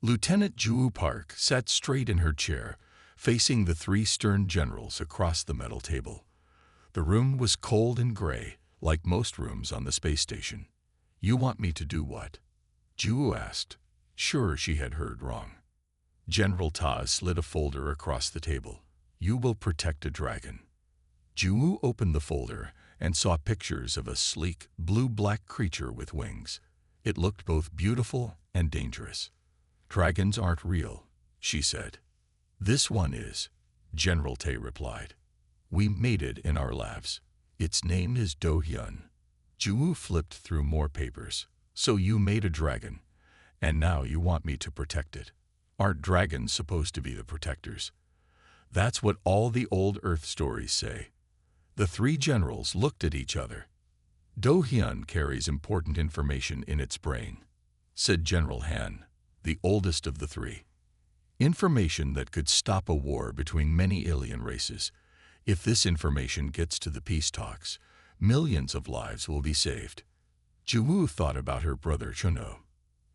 Lieutenant Ju Park sat straight in her chair, facing the three stern generals across the metal table. The room was cold and gray, like most rooms on the space station. "You want me to do what?" Ju asked, sure she had heard wrong. General Ta slid a folder across the table. "You will protect a dragon." Ju opened the folder and saw pictures of a sleek, blue-black creature with wings. It looked both beautiful and dangerous. "Dragons aren't real," she said. "This one is," General Tay replied. "We made it in our labs. Its name is Do Hyun." Ju flipped through more papers. "So you made a dragon, and now you want me to protect it. Aren't dragons supposed to be the protectors?" "That's what all the old Earth stories say." The three generals looked at each other. "Do Hyun carries important information in its brain," said General Han, the oldest of the three. "Information that could stop a war between many alien races. If this information gets to the peace talks, millions of lives will be saved." Ju thought about her brother Chuno.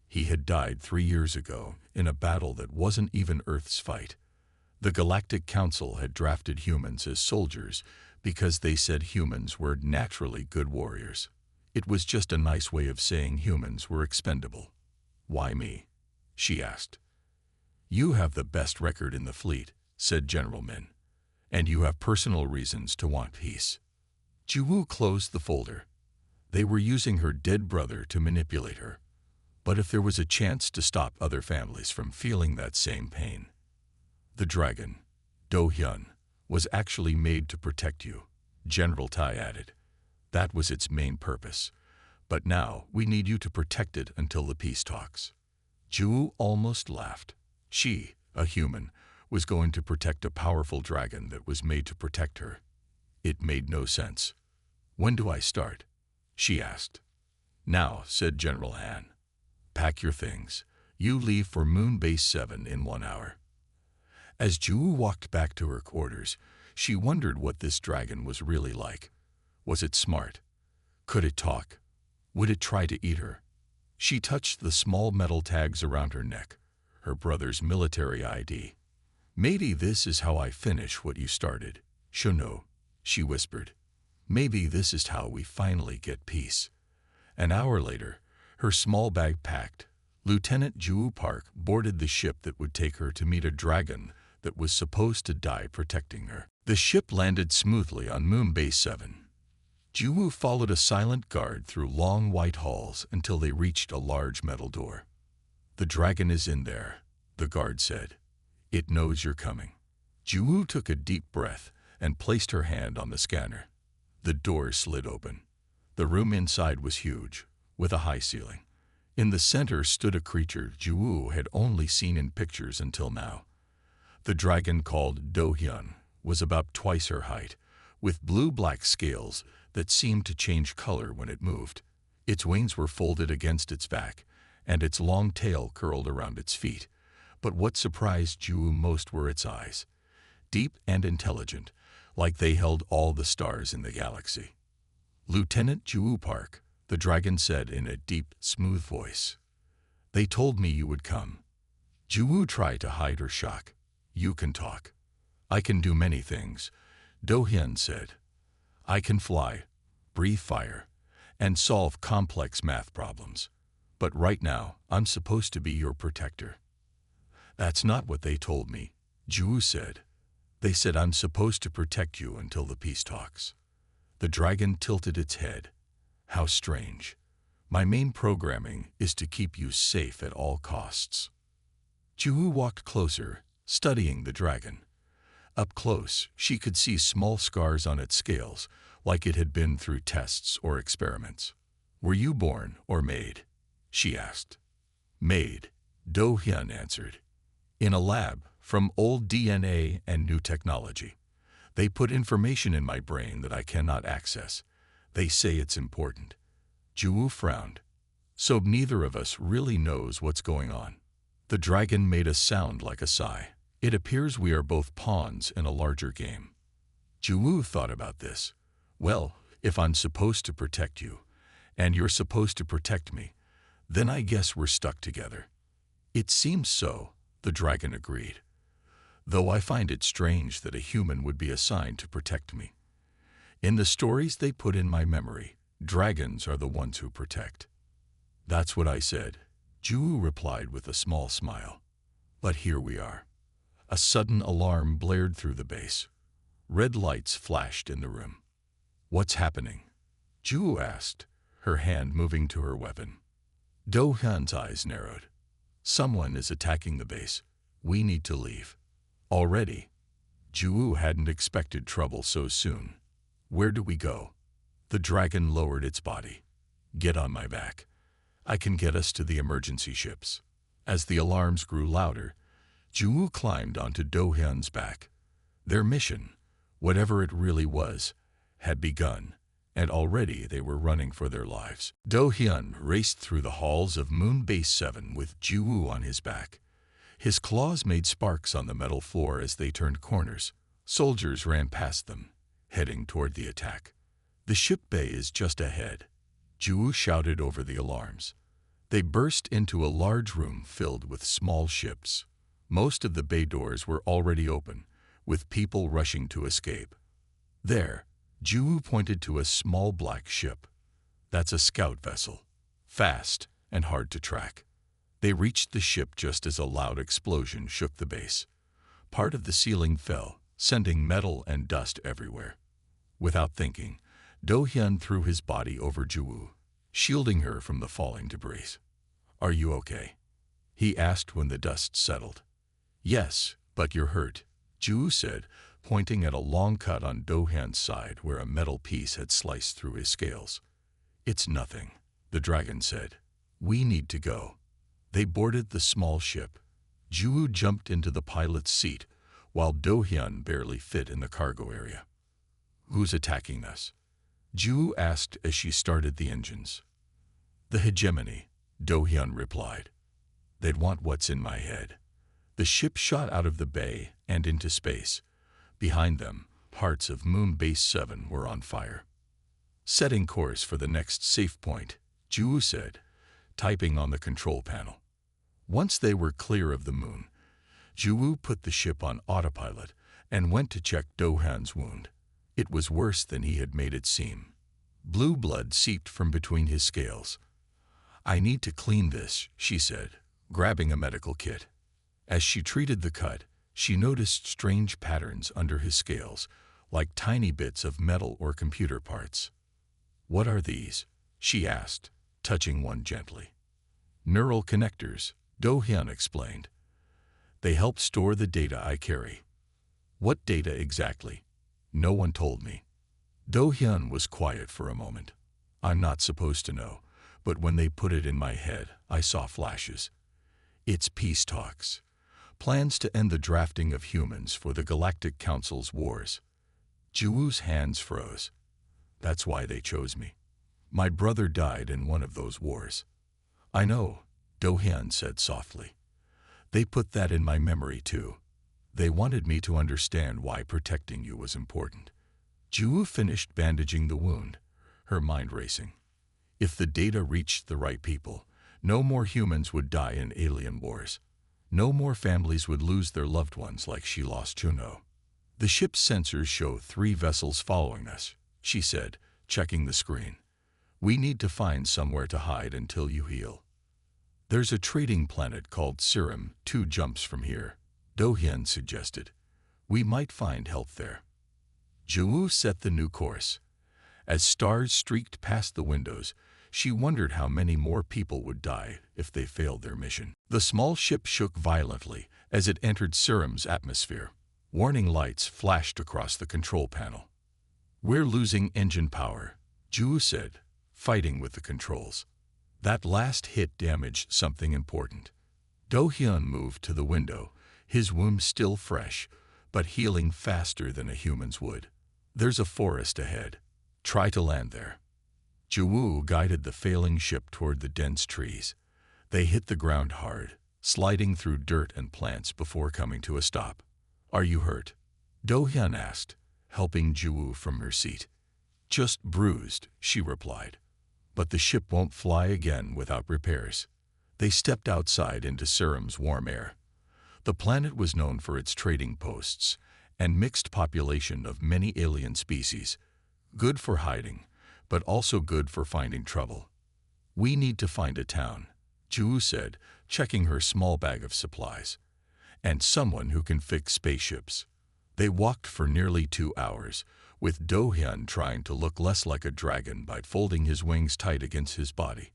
He had died 3 years ago in a battle that wasn't even Earth's fight. The Galactic Council had drafted humans as soldiers because they said humans were naturally good warriors. It was just a nice way of saying humans were expendable. "Why me?" she asked. "You have the best record in the fleet," said General Min, "and you have personal reasons to want peace." Ju closed the folder. They were using her dead brother to manipulate her. But if there was a chance to stop other families from feeling that same pain. "The dragon, Do Hyun, was actually made to protect you," General Tai added. "That was its main purpose. But now we need you to protect it until the peace talks." Ju almost laughed. She, a human, was going to protect a powerful dragon that was made to protect her. It made no sense. "When do I start?" she asked. "Now," said General Han. "Pack your things. You leave for Moon Base 7 in 1 hour." As Ju walked back to her quarters, she wondered what this dragon was really like. Was it smart? Could it talk? Would it try to eat her? She touched the small metal tags around her neck, her brother's military ID. "Maybe this is how I finish what you started, Shuno," she whispered. "Maybe this is how we finally get peace." An hour later, her small bag packed, Lieutenant Ju Park boarded the ship that would take her to meet a dragon that was supposed to die protecting her. The ship landed smoothly on Moon Base 7. Ju followed a silent guard through long white halls until they reached a large metal door. "The dragon is in there," the guard said. "It knows you're coming." Ju took a deep breath and placed her hand on the scanner. The door slid open. The room inside was huge, with a high ceiling. In the center stood a creature Ju had only seen in pictures until now. The dragon, called Do Hyun, was about twice her height, with blue-black scales that seemed to change color when it moved. Its wings were folded against its back, and its long tail curled around its feet. But what surprised Ju most were its eyes, deep and intelligent, like they held all the stars in the galaxy. "Lieutenant Ju Park," the dragon said in a deep, smooth voice. "They told me you would come." Ju tried to hide her shock. "You can talk." "I can do many things," Do Hyun said. "I can fly, breathe fire, and solve complex math problems. But right now, I'm supposed to be your protector." "That's not what they told me," Ju said. "They said I'm supposed to protect you until the peace talks." The dragon tilted its head. "How strange. My main programming is to keep you safe at all costs." Ju walked closer, studying the dragon. Up close, she could see small scars on its scales, like it had been through tests or experiments. "Were you born or made?" she asked. "Made," Do Hyun answered. "In a lab, from old DNA and new technology. They put information in my brain that I cannot access. They say it's important." Ju frowned. "So neither of us really knows what's going on." The dragon made a sound like a sigh. "It appears we are both pawns in a larger game." Ju thought about this. "Well, if I'm supposed to protect you, and you're supposed to protect me, then I guess we're stuck together. It seems so, the dragon agreed, though I find it strange that a human would be assigned to protect me. In the stories they put in my memory, dragons are the ones who protect. That's what I said, Ju replied with a small smile. But here we are. A sudden alarm blared through the base. Red lights flashed in the room. What's happening? Ju asked, her hand moving to her weapon. Do Hyun's eyes narrowed. Someone is attacking the base. We need to leave. Already? Ju hadn't expected trouble so soon. Where do we go? The dragon lowered its body. Get on my back. I can get us to the emergency ships. As the alarms grew louder, Ju climbed onto Do Hyun's back. Their mission, whatever it really was, had begun, and already they were running for their lives. Do Hyun raced through the halls of Moon Base 7 with Ju on his back. His claws made sparks on the metal floor as they turned corners. Soldiers ran past them, heading toward the attack. The ship bay is just ahead, Ju shouted over the alarms. They burst into a large room filled with small ships. Most of the bay doors were already open, with people rushing to escape. There, Ju pointed to a small black ship. That's a scout vessel, fast and hard to track. They reached the ship just as a loud explosion shook the base. Part of the ceiling fell, sending metal and dust everywhere. Without thinking, Do Hyun threw his body over Ju, shielding her from the falling debris. Are you okay? He asked when the dust settled. Yes, but you're hurt, Ju said, pointing at a long cut on Do Hyun's side where a metal piece had sliced through his scales. It's nothing, the dragon said. We need to go. They boarded the small ship. Ju jumped into the pilot's seat, while Do Hyun barely fit in the cargo area. Who's attacking us? Ju asked as she started the engines. The hegemony, Do Hyun replied. They'd want what's in my head. The ship shot out of the bay and into space. Behind them, parts of Moon Base 7 were on fire. Setting course for the next safe point, Ju said, typing on the control panel. Once they were clear of the moon, Ju put the ship on autopilot and went to check Do Hyun's wound. It was worse than he had made it seem. Blue blood seeped from between his scales. I need to clean this, she said, grabbing a medical kit. As she treated the cut, she noticed strange patterns under his scales, like tiny bits of metal or computer parts. What are these? She asked, touching one gently. Neural connectors, Do Hyun explained. They help store the data I carry. What data exactly? No one told me. Do Hyun was quiet for a moment. I'm not supposed to know, but when they put it in my head, I saw flashes. It's peace talks. Plans to end the drafting of humans for the Galactic Council's wars. Juwoo's hands froze. That's why they chose me. My brother died in one of those wars. I know, Do Hyun said softly. They put that in my memory too. They wanted me to understand why protecting you was important. Juwoo finished bandaging the wound, her mind racing. If the data reached the right people, no more humans would die in alien wars. No more families would lose their loved ones like she lost Juno. The ship's sensors show 3 vessels following us, she said, checking the screen. We need to find somewhere to hide until you heal. There's a trading planet called Serum 2 jumps from here, Do Hyun suggested. We might find help there. Juwoo set the new course. As stars streaked past the windows, she wondered how many more people would die if they failed their mission. The small ship shook violently as it entered Serum's atmosphere. Warning lights flashed across the control panel. We're losing engine power, Ju said, fighting with the controls. That last hit damaged something important. Do Hyun moved to the window, his wound still fresh, but healing faster than a human's would. There's a forest ahead. Try to land there. Juwoo guided the failing ship toward the dense trees. They hit the ground hard, sliding through dirt and plants before coming to a stop. Are you hurt? Do Hyun asked, helping Juwoo from her seat. Just bruised, she replied. But the ship won't fly again without repairs. They stepped outside into Serum's warm air. The planet was known for its trading posts and mixed population of many alien species, good for hiding, but also good for finding trouble. "We need to find a town," Ju said, checking her small bag of supplies, "and someone who can fix spaceships." They walked for nearly 2 hours, with Do-hyun trying to look less like a dragon by folding his wings tight against his body.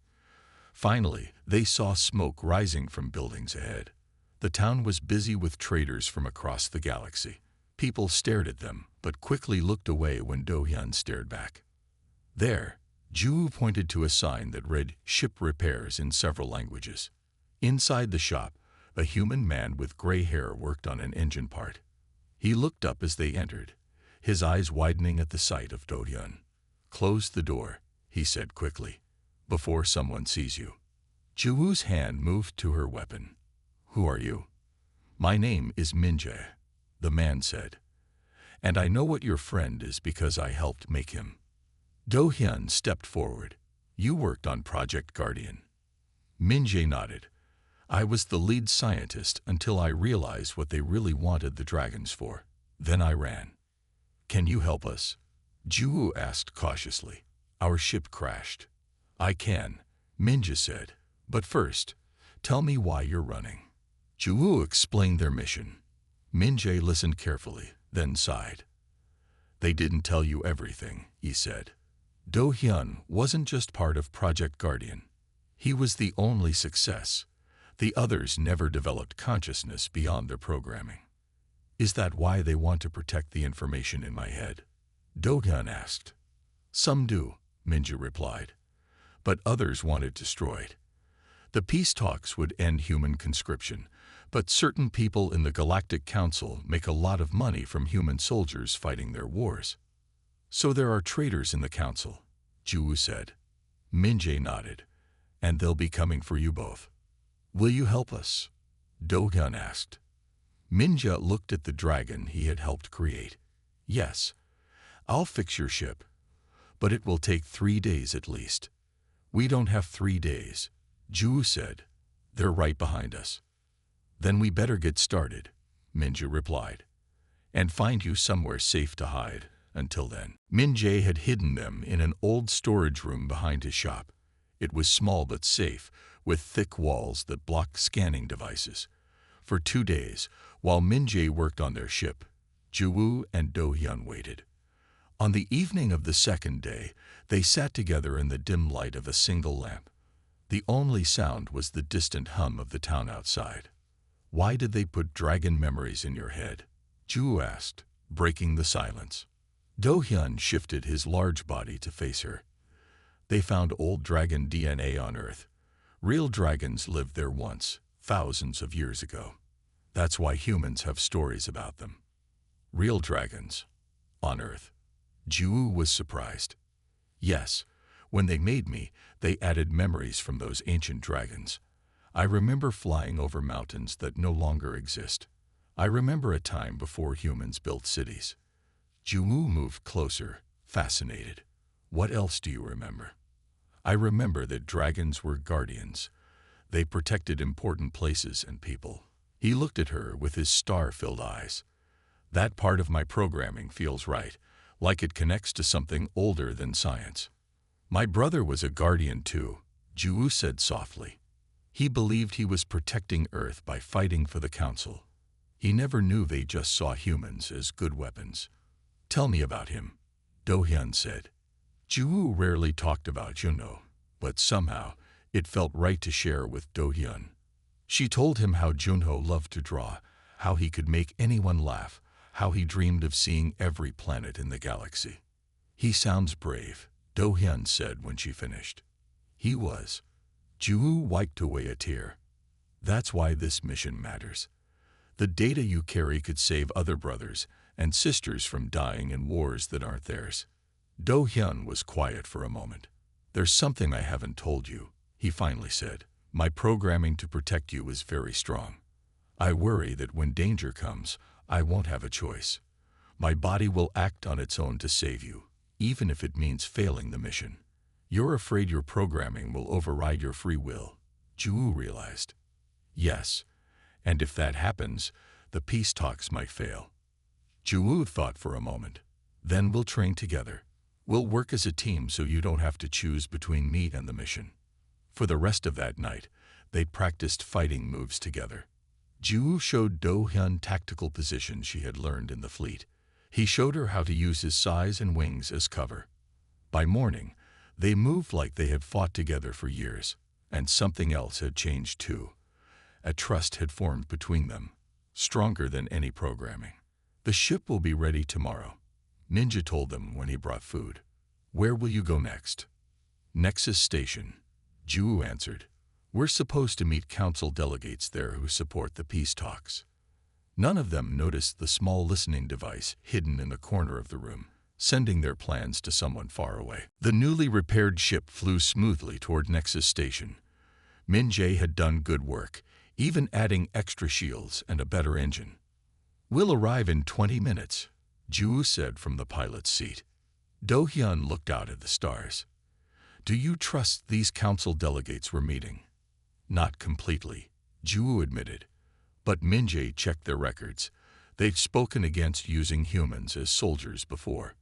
Finally, they saw smoke rising from buildings ahead. The town was busy with traders from across the galaxy. People stared at them, but quickly looked away when Do-hyun stared back. There, Ju pointed to a sign that read "Ship Repairs" in several languages. Inside the shop, a human man with gray hair worked on an engine part. He looked up as they entered, his eyes widening at the sight of Do-hyun. "Close the door," he said quickly, "before someone sees you." Juwoo's hand moved to her weapon. "Who are you?" "My name is Min-jae," the man said, "and I know what your friend is because I helped make him." Do-hyun stepped forward. "You worked on Project Guardian." Min-jae nodded. "I was the lead scientist until I realized what they really wanted the dragons for. Then I ran." "Can you help us?" Juwoo asked cautiously. "Our ship crashed." "I can," Min-jae said. "But first, tell me why you're running." Juwoo explained their mission. Min-jae listened carefully, then sighed. "They didn't tell you everything," he said. Do-hyun wasn't just part of Project Guardian. He was the only success. The others never developed consciousness beyond their programming. "Is that why they want to protect the information in my head?" Do-hyun asked. "Some do," Min-jae replied, "but others want it destroyed. The peace talks would end human conscription, but certain people in the Galactic Council make a lot of money from human soldiers fighting their wars. So there are traitors in the council," Juwoo said. Min-jae nodded. "And they'll be coming for you both." "Will you help us?" Do-hyun asked. Min-jae looked at the dragon he had helped create. "Yes, I'll fix your ship, but it will take 3 days at least." "We don't have 3 days," Juwoo said. "They're right behind us." "Then we better get started," Min-jae replied, "and find you somewhere safe to hide. Until then." Min-jae had hidden them in an old storage room behind his shop. It was small but safe, with thick walls that blocked scanning devices. For 2 days, while Min-jae worked on their ship, Juwoo and Do-hyun waited. On the evening of the second day, they sat together in the dim light of a single lamp. The only sound was the distant hum of the town outside. "Why did they put dragon memories in your head?" Juwoo asked, breaking the silence. Do-hyun shifted his large body to face her. "They found old dragon DNA on Earth. Real dragons lived there once, thousands of years ago. That's why humans have stories about them." "Real dragons? On Earth?" Juwoo was surprised. "Yes, when they made me, they added memories from those ancient dragons. I remember flying over mountains that no longer exist. I remember a time before humans built cities." Juwoo moved closer, fascinated. "What else do you remember?" "I remember that dragons were guardians. They protected important places and people." He looked at her with his star-filled eyes. "That part of my programming feels right, like it connects to something older than science." "My brother was a guardian too," Juwoo said softly. "He believed he was protecting Earth by fighting for the Council. He never knew they just saw humans as good weapons." "Tell me about him," Do-hyun said. Juwoo rarely talked about Junho, but somehow it felt right to share with Do-hyun. She told him how Junho loved to draw, how he could make anyone laugh, how he dreamed of seeing every planet in the galaxy. "He sounds brave," Do-hyun said when she finished. "He was." Juwoo wiped away a tear. "That's why this mission matters. The data you carry could save other brothers and sisters from dying in wars that aren't theirs." Do-hyun was quiet for a moment. "There's something I haven't told you," he finally said. "My programming to protect you is very strong. I worry that when danger comes, I won't have a choice. My body will act on its own to save you, even if it means failing the mission. You're afraid your programming will override your free will. Ju realized. Yes, and if that happens, the peace talks might fail. Ju thought for a moment. Then we'll train together. We'll work as a team so you don't have to choose between me and the mission. For the rest of that night, they practiced fighting moves together. Ju showed Do-hyun tactical positions she had learned in the fleet. He showed her how to use his size and wings as cover. By morning, they moved like they had fought together for years, and something else had changed too. A trust had formed between them, stronger than any programming. The ship will be ready tomorrow, Ninja told them when he brought food. Where will you go next? Nexus Station, Ju answered. We're supposed to meet council delegates there who support the peace talks. None of them noticed the small listening device hidden in a corner of the room, sending their plans to someone far away. The newly repaired ship flew smoothly toward Nexus Station. Min-jae had done good work, even adding extra shields and a better engine. We'll arrive in 20 minutes, Ju said from the pilot's seat. Do-hyun looked out at the stars. Do you trust these council delegates we're meeting? Not completely, Ju admitted. But Min-jae checked their records. They'd spoken against using humans as soldiers before.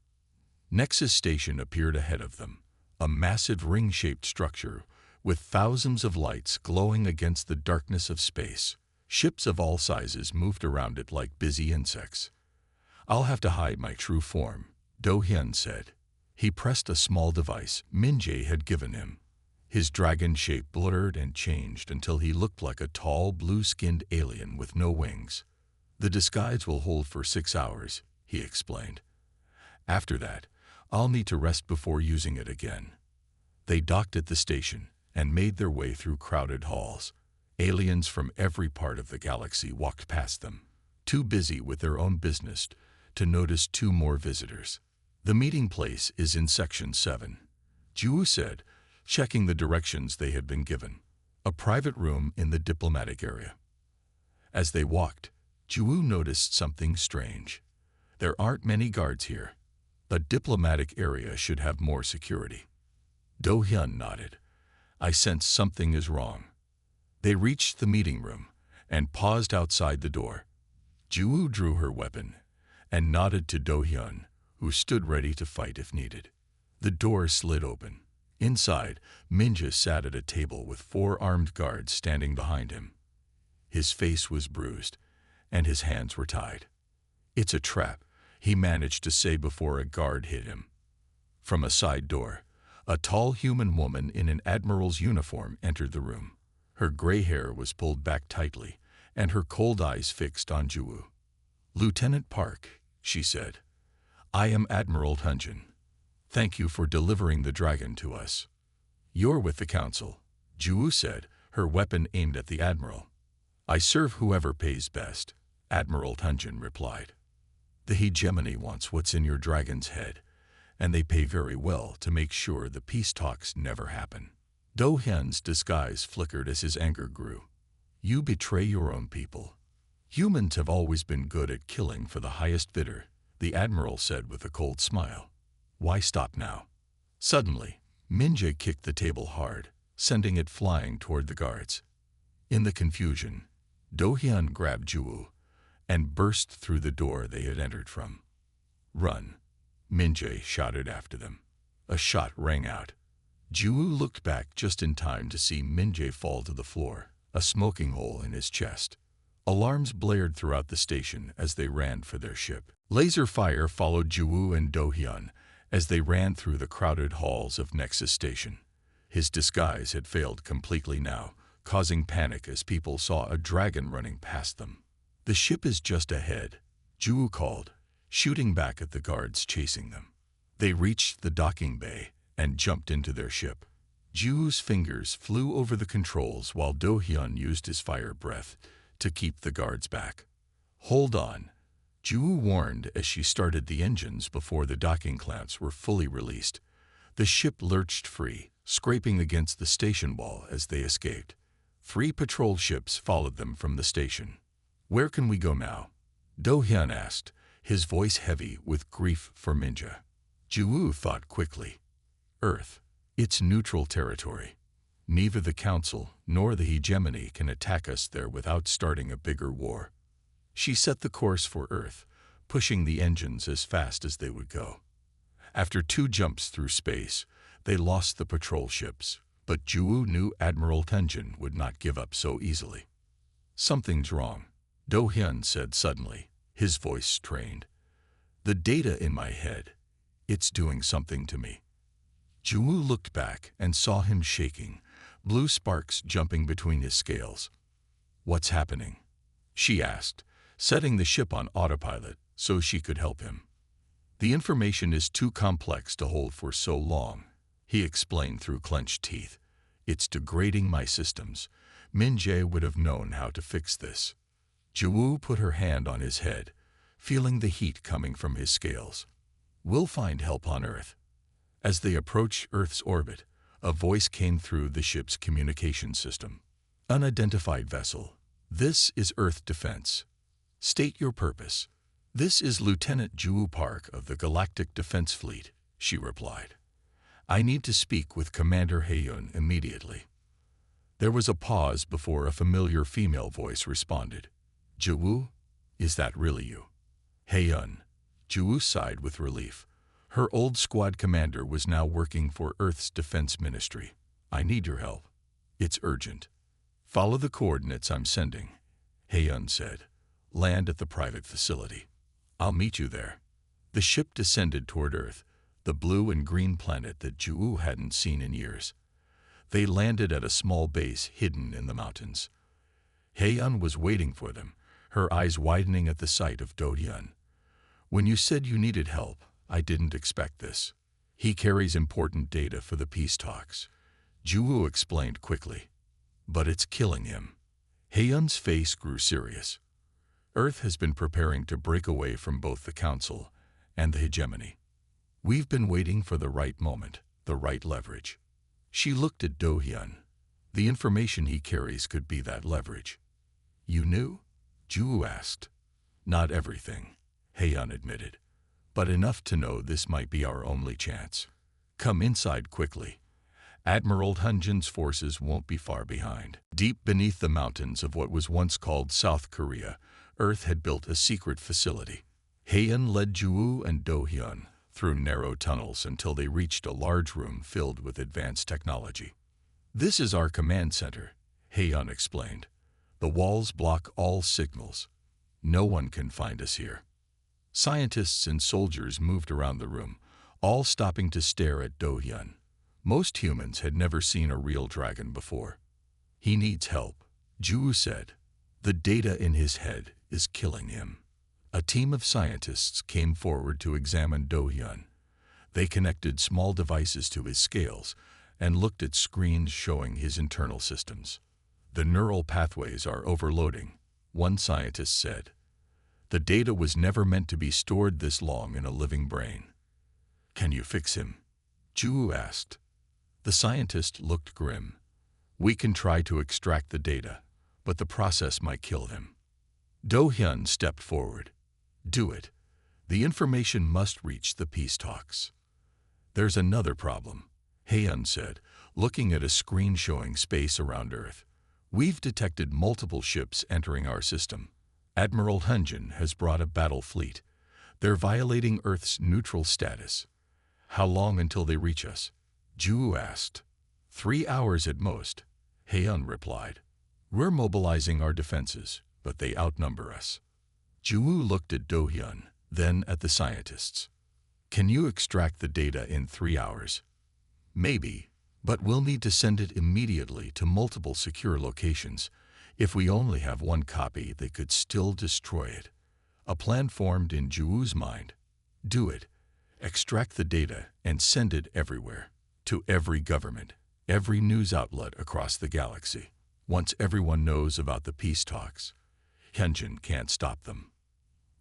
Nexus Station appeared ahead of them, a massive ring-shaped structure with thousands of lights glowing against the darkness of space. Ships of all sizes moved around it like busy insects. I'll have to hide my true form, Do-hyun said. He pressed a small device Min-jae had given him. His dragon shape blurred and changed until he looked like a tall, blue-skinned alien with no wings. The disguise will hold for 6 hours, he explained. After that, I'll need to rest before using it again. They docked at the station and made their way through crowded halls. Aliens from every part of the galaxy walked past them, too busy with their own business to notice 2 more visitors. The meeting place is in Section 7, Ju said, checking the directions they had been given. A private room in the diplomatic area. As they walked, Ju noticed something strange. There aren't many guards here. The diplomatic area should have more security. Do-hyun nodded. I sense something is wrong. They reached the meeting room and paused outside the door. Ju drew her weapon and nodded to Do-hyun, who stood ready to fight if needed. The door slid open. Inside, Min-jae sat at a table with 4 armed guards standing behind him. His face was bruised, and his hands were tied. It's a trap, he managed to say before a guard hit him. From a side door, a tall human woman in an admiral's uniform entered the room. Her gray hair was pulled back tightly, and her cold eyes fixed on Ju. Lieutenant Park, she said. I am Admiral Hunjin. Thank you for delivering the dragon to us. You're with the council, Ju said, her weapon aimed at the admiral. I serve whoever pays best, Admiral Hunjin replied. The hegemony wants what's in your dragon's head, and they pay very well to make sure the peace talks never happen. Do-hyun's disguise flickered as his anger grew. You betray your own people. Humans have always been good at killing for the highest bidder, the admiral said with a cold smile. Why stop now? Suddenly, Min-jae kicked the table hard, sending it flying toward the guards. In the confusion, Do-hyun grabbed Ju and burst through the door they had entered from. Run, Min-jae shouted after them. A shot rang out. Ju looked back just in time to see Min-jae fall to the floor, a smoking hole in his chest. Alarms blared throughout the station as they ran for their ship. Laser fire followed Ju and Do-hyun as they ran through the crowded halls of Nexus Station. His disguise had failed completely now, causing panic as people saw a dragon running past them. The ship is just ahead, Ju called, shooting back at the guards chasing them. They reached the docking bay and jumped into their ship. Ju's fingers flew over the controls while Do-hyun used his fire breath to keep the guards back. Hold on, Ju warned as she started the engines before the docking clamps were fully released. The ship lurched free, scraping against the station wall as they escaped. 3 patrol ships followed them from the station. Where can we go now? Do-hyun asked, his voice heavy with grief for Min-jae. Ju thought quickly. Earth. It's neutral territory. Neither the Council nor the hegemony can attack us there without starting a bigger war. She set the course for Earth, pushing the engines as fast as they would go. After 2 jumps through space, they lost the patrol ships, but Juwu knew Admiral Tenjin would not give up so easily. "Something's wrong," Do Hyun said suddenly, his voice strained. "The data in my head, it's doing something to me." Juwu looked back and saw him shaking, blue sparks jumping between his scales. "What's happening?" she asked, setting the ship on autopilot so she could help him. "The information is too complex to hold for so long," he explained through clenched teeth. "It's degrading my systems. Min-jae would have known how to fix this." Juwu put her hand on his head, feeling the heat coming from his scales. "We'll find help on Earth." As they approached Earth's orbit, a voice came through the ship's communication system. "Unidentified vessel. This is Earth Defense. State your purpose." "This is Lieutenant Juwu Park of the Galactic Defense Fleet," she replied. "I need to speak with Commander Haeyun immediately." There was a pause before a familiar female voice responded. "Juwu, is that really you?" "Haeyun." Juwu sighed with relief. Her old squad commander was now working for Earth's Defense Ministry. "I need your help. It's urgent." "Follow the coordinates I'm sending," Haeyun said. "Land at the private facility. I'll meet you there." The ship descended toward Earth, the blue and green planet that Juwu hadn't seen in years. They landed at a small base hidden in the mountains. Haeyun was waiting for them, her eyes widening at the sight of Do Hyun. "When you said you needed help, I didn't expect this. He carries important data for the peace talks," Juwu explained quickly. "But it's killing him." Haeyun's face grew serious. "Earth has been preparing to break away from both the Council and the hegemony. We've been waiting for the right moment, the right leverage." She looked at Do Hyun. "The information he carries could be that leverage." "You knew?" Juwu asked. "Not everything," Haeyun admitted, "but enough to know this might be our only chance. Come inside quickly. Admiral Tenjin's forces won't be far behind." Deep beneath the mountains of what was once called South Korea, Earth had built a secret facility. Haeyun led Juwu and Do Hyun through narrow tunnels until they reached a large room filled with advanced technology. "This is our command center," Haeyun explained. "The walls block all signals. No one can find us here." Scientists and soldiers moved around the room, all stopping to stare at Do Hyun. Most humans had never seen a real dragon before. "He needs help," Juwu said. "The data in his head is killing him." A team of scientists came forward to examine Do Hyun. They connected small devices to his scales and looked at screens showing his internal systems. "The neural pathways are overloading," one scientist said. "The data was never meant to be stored this long in a living brain." "Can you fix him?" Juwu asked. The scientist looked grim. "We can try to extract the data, but the process might kill him." Do Hyun stepped forward. "Do it. The information must reach the peace talks." "There's another problem," Haeyun said, looking at a screen showing space around Earth. "We've detected multiple ships entering our system. Admiral Tenjin has brought a battle fleet. They're violating Earth's neutral status." "How long until they reach us?" Juwu asked. 3 hours at most," Haeyun replied. "We're mobilizing our defenses, but they outnumber us." Juwu looked at Do Hyun, then at the scientists. "Can you extract the data in 3 hours?" "Maybe, but we'll need to send it immediately to multiple secure locations. If we only have one copy, they could still destroy it." A plan formed in Juwu's mind. "Do it. Extract the data and send it everywhere. To every government, every news outlet across the galaxy. Once everyone knows about the peace talks, Tenjin can't stop them."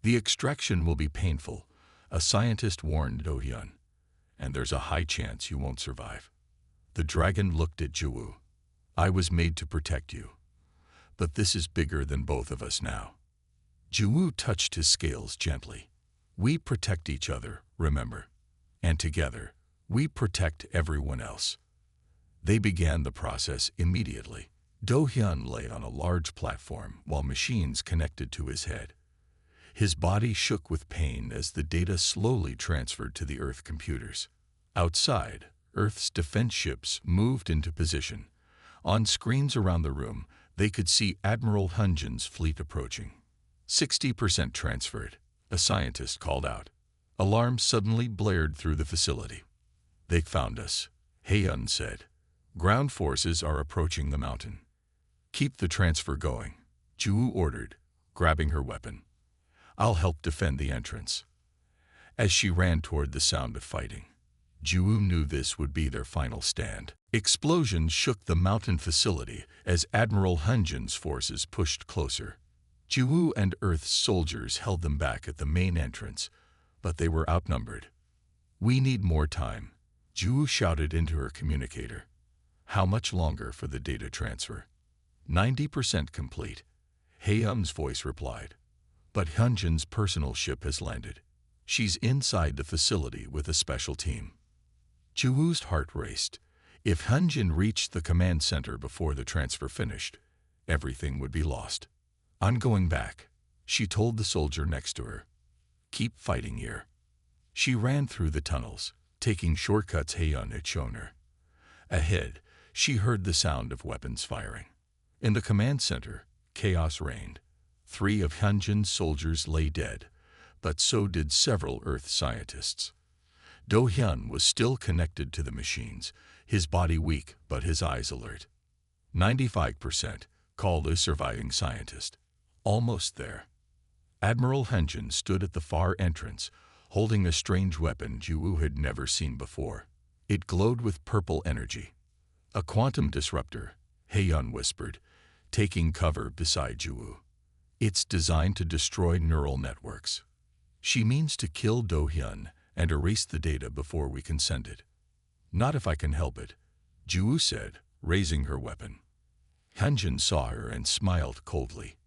"The extraction will be painful," a scientist warned Do Hyun, "and there's a high chance you won't survive." The dragon looked at Juwu. "I was made to protect you, but this is bigger than both of us now." Juwu touched his scales gently. "We protect each other, remember, and together, we protect everyone else." They began the process immediately. Do-hyun lay on a large platform while machines connected to his head. His body shook with pain as the data slowly transferred to the Earth computers. Outside, Earth's defense ships moved into position. On screens around the room, they could see Admiral Hunjin's fleet approaching. 60% transferred, a scientist called out. Alarms suddenly blared through the facility. They found us, Hae-yun said. Ground forces are approaching the mountain. Keep the transfer going, Ju-woo ordered, grabbing her weapon. I'll help defend the entrance. As she ran toward the sound of fighting, Ju-woo knew this would be their final stand. Explosions shook the mountain facility as Admiral Hunjin's forces pushed closer. Ju-woo and Earth's soldiers held them back at the main entrance, but they were outnumbered. We need more time, Ju-woo shouted into her communicator. How much longer for the data transfer? 90% complete, Hae-yun's voice replied. But Hunjin's personal ship has landed. She's inside the facility with a special team. Ju-woo's heart raced. If Hunjin reached the command center before the transfer finished, everything would be lost. I'm going back, she told the soldier next to her. Keep fighting here. She ran through the tunnels, taking shortcuts Hae-yun had shown her. Ahead, she heard the sound of weapons firing. In the command center, chaos reigned. 3 of Hunjin's soldiers lay dead, but so did several Earth scientists. Do-hyun was still connected to the machines, his body weak but his eyes alert. 95%, called a surviving scientist. Almost there. Admiral Hunjin stood at the far entrance, holding a strange weapon Ju-woo had never seen before. It glowed with purple energy. A quantum disruptor, Hae-yun whispered, taking cover beside Ju-woo. It's designed to destroy neural networks. She means to kill Do-hyun and erase the data before we can send it. Not if I can help it, Ju-woo said, raising her weapon. Hunjin saw her and smiled coldly.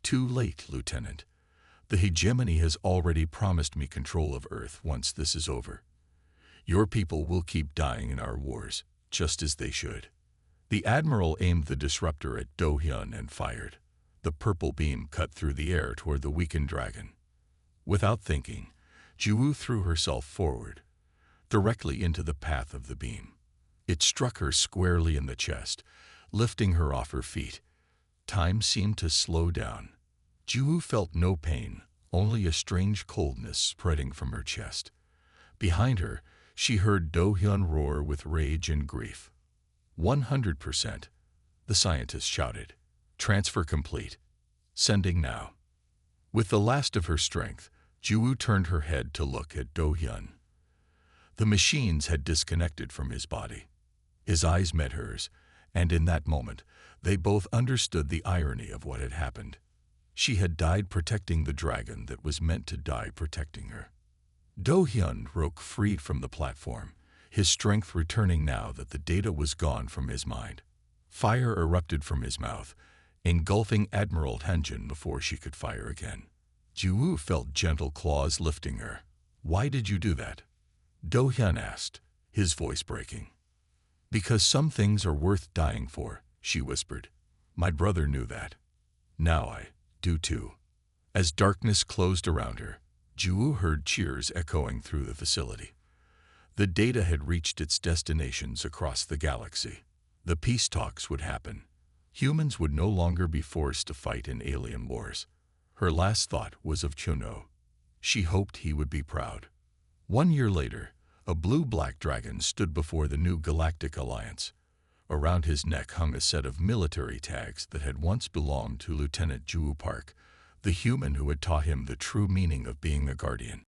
Too late, Lieutenant. The hegemony has already promised me control of Earth once this is over. Your people will keep dying in our wars, just as they should. The Admiral aimed the disruptor at Do-hyun and fired. The purple beam cut through the air toward the weakened dragon. Without thinking, Ju-woo threw herself forward, directly into the path of the beam. It struck her squarely in the chest, lifting her off her feet. Time seemed to slow down. Ju-woo felt no pain, only a strange coldness spreading from her chest. Behind her, she heard Do-hyun roar with rage and grief. 100%, the scientist shouted. Transfer complete. Sending now. With the last of her strength, Ju-woo turned her head to look at Do-hyun. The machines had disconnected from his body. His eyes met hers, and in that moment, they both understood the irony of what had happened. She had died protecting the dragon that was meant to die protecting her. Do-hyun broke free from the platform, his strength returning now that the data was gone from his mind. Fire erupted from his mouth, engulfing Admiral Hunjin before she could fire again. Ju-woo felt gentle claws lifting her. Why did you do that? Do-hyun asked, his voice breaking. Because some things are worth dying for, she whispered. My brother knew that. Now I do too. As darkness closed around her, Ju-woo heard cheers echoing through the facility. The data had reached its destinations across the galaxy. The peace talks would happen. Humans would no longer be forced to fight in alien wars. Her last thought was of Chuno. She hoped he would be proud. 1 year later, a blue-black dragon stood before the new Galactic Alliance. Around his neck hung a set of military tags that had once belonged to Lieutenant Ju-woo Park, the human who had taught him the true meaning of being a guardian.